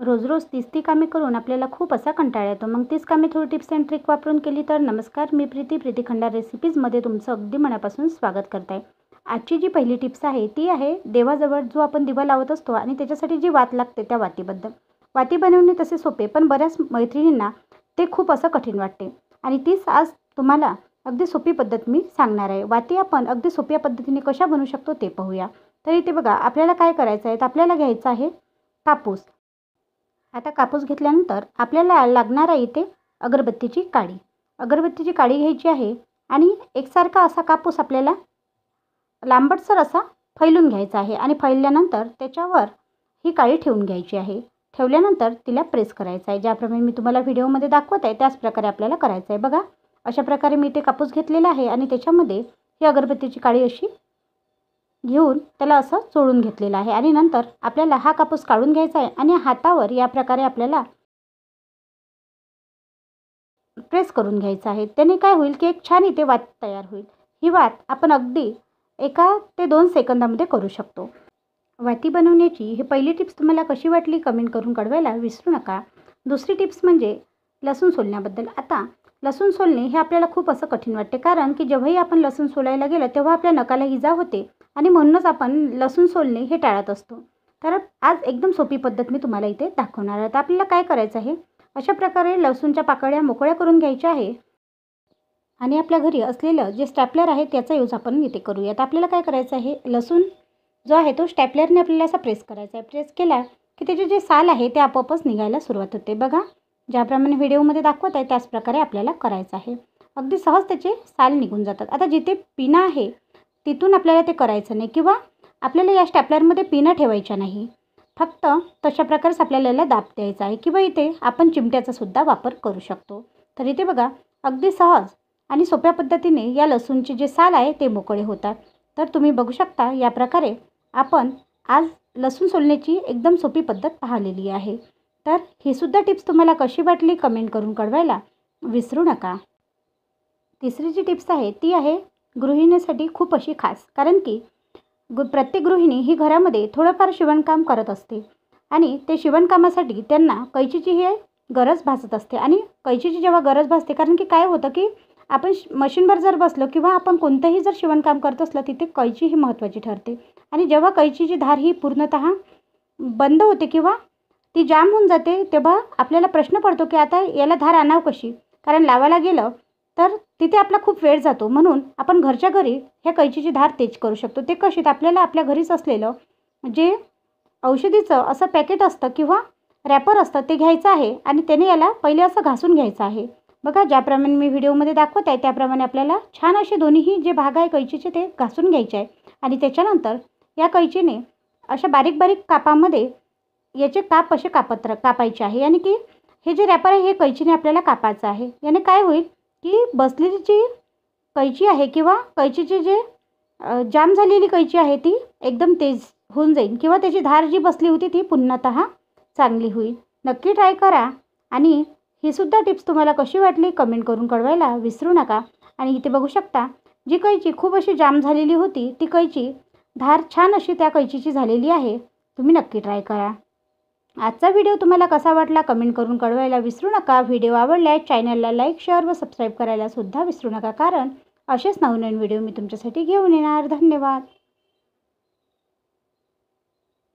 रोज रोज तीच ती कामे करून आपल्याला खूप असा कंटाळा येतो. मग तीच कामे थोडी टिप्स अँड ट्रिक वापरून केली तर. नमस्कार, मी प्रीती खंडार रेसिपीजमध्ये तुमचं अगदी मनापासून स्वागत करत आहे. आजची जी पहिली टिप्स आहे ती आहे देवाजवळ जो आपण दिवा लावत असतो आणि त्याच्यासाठी जी वात लागते त्या वातीबद्दल. वाती बनवणे तसे सोपे, पण बऱ्याच मैत्रिणींना ते खूप असं कठीण वाटते आणि तीच आज तुम्हाला अगदी सोपी पद्धत मी सांगणार आहे. वाती आपण अगदी सोप्या पद्धतीने कशा बनवू शकतो ते पाहूया. तर इथे बघा, आपल्याला काय करायचं आहे, तर आपल्याला घ्यायचा आहे कापूस. आता कापूस घेतल्यानंतर आपल्याला लागणार आहे इथे अगरबत्तीची काडी. अगरबत्तीची काडी घ्यायची आहे आणि एकसारखा असा कापूस आपल्याला लांबटसर असा फैलून घ्यायचा आहे आणि फैलल्यानंतर त्याच्यावर ही काडी ठेवून घ्यायची आहे. ठेवल्यानंतर तिला प्रेस करायचं आहे. ज्याप्रमाणे मी तुम्हाला व्हिडिओमध्ये दाखवत आहे त्याच प्रकारे आपल्याला करायचं आहे. बघा, अशा प्रकारे मी ते कापूस घेतलेला आहे आणि त्याच्यामध्ये ही अगरबत्तीची काडी अशी घेऊन त्याला असं चोळून घेतलेलं आहे आणि नंतर आपल्याला हा कापूस काढून घ्यायचा आहे आणि हातावर या प्रकारे आपल्याला प्रेस करून घ्यायचं आहे. त्याने काय होईल की एक छान इथे वात तयार होईल. ही वात आपण अगदी 1 ते 2 सेकंदामध्ये करू शकतो. वाती बनवण्याची ही पहिली टिप्स तुम्हाला कशी वाटली कमेंट करून कळवायला विसरू नका. दुसरी टिप्स म्हणजे लसूण सोलण्याबद्दल. आता लसूण सोलणे हे आपल्याला खूप असं कठीण वाटते, कारण की जेव्हाही आपण लसूण सोलायला गेलं तेव्हा आपल्या नकाला इजा होते आणि म्हणूनच आपण लसूण सोलणे हे टाळत असतो. तर आज एकदम सोपी पद्धत मी तुम्हाला इथे दाखवणार आहे. तर आपल्याला काय करायचं आहे, अशा प्रकारे लसूणच्या पाकळ्या मोकळ्या करून घ्यायच्या आहे आणि आपल्या घरी असलेलं जे स्टॅपलर आहे त्याचा यूज आपण इथे करूया. तर आपल्याला काय करायचं आहे, लसूण जो आहे तो स्टॅपलरने आपल्याला असा प्रेस करायचा आहे. प्रेस केला की त्याचे जे साल आहे ते आपोआपच निघायला सुरुवात होते. बघा, ज्याप्रमाणे व्हिडिओमध्ये दाखवत आहे त्याच प्रकारे आपल्याला करायचं आहे. अगदी सहज त्याचे साल निघून जातात. आता जिथे पिना आहे तिथून आपल्याला ते करायचं नाही किंवा आपल्याला या स्टॅपलरमध्ये पिना ठेवायच्या नाही. फक्त तशा प्रकारेच आपल्याला याला दाब द्यायचा आहे किंवा इथे आपण चिमट्याचा सुद्धा वापर करू शकतो. तर इथे बघा, अगदी सहज आणि सोप्या पद्धतीने या लसूणचे जे साल आहे ते मोकळे होतात. तर तुम्ही बघू शकता या प्रकारे आपण आज लसूण सोलण्याची एकदम सोपी पद्धत पाहिलेली आहे. तर ही सुद्धा टिप्स तुम्हाला कशी वाटली कमेंट करून कळवायला विसरू नका. तिसरी जी टिप्स आहे ती आहे गृहिणीसाठी खूप अशी खास, कारण की प्रत्येक गृहिणी ही घरामध्ये थोडंफार शिवणकाम करत असते आणि ते शिवणकामासाठी त्यांना कैचीची ही गरज भासत असते. आणि कैचीची जेव्हा गरज भासते, कारण की काय होतं की आपण मशीनवर जर बसलो किंवा आपण कोणतंही जर शिवणकाम करत असलं तिथे कैची ही महत्त्वाची ठरते. आणि जेव्हा कैचीची धार ही पूर्णतः बंद होते किंवा ती जाम होऊन जाते तेव्हा आपल्याला प्रश्न पडतो की आता याला धार आणावं कशी, कारण लावायला गेलं तर तिथे आपला खूप वेळ जातो. म्हणून आपण घरच्या घरी ह्या कैचीची धार तेज करू शकतो. ते कशी, तर आपल्याला आपल्या घरीच असलेलं जे औषधीचं असं पॅकेट असतं किंवा रॅपर असतं ते घ्यायचं आहे आणि त्याने याला पहिले असं घासून घ्यायचं आहे. बघा, ज्याप्रमाणे मी व्हिडिओमध्ये दाखवत आहे त्याप्रमाणे आपल्याला छान असे दोन्हीही जे भाग आहे कैचीचे ते घासून घ्यायचे आहे आणि त्याच्यानंतर या कैचीने अशा बारीक बारीक कापामध्ये याचे काप असे कापायचे आहे. यानी की हे जे रॅपर आहे हे कैचीने आपल्याला कापायचं आहे. याने काय होईल की बसलेली जी कैची आहे किंवा कैचीची जे जाम झालेली कैची आहे ती एकदम तेज होऊन जाईल किंवा त्याची धार जी बसली होती ती पुन्हातः चांगली होईल. नक्की ट्राय करा आणि ही सुद्धा टिप्स तुम्हाला कशी वाटली कमेंट करून कळवायला विसरू नका. आणि इथे बघू शकता, जी कैची खूप अशी जाम झालेली होती ती कैची धार छान अशी त्या कैचीची झालेली आहे. तुम्ही नक्की ट्राय करा. आजचा व्हिडिओ तुम्हाला कसा वाटला कमेंट करून कळवायला विसरू नका. व्हिडिओ आवडल्यास चॅनलला लाईक, शेअर व सबस्क्राईब करायला सुद्धा विसरू नका, कारण असेच नवनवीन व्हिडिओ मी तुमच्यासाठी घेऊन येणार. धन्यवाद.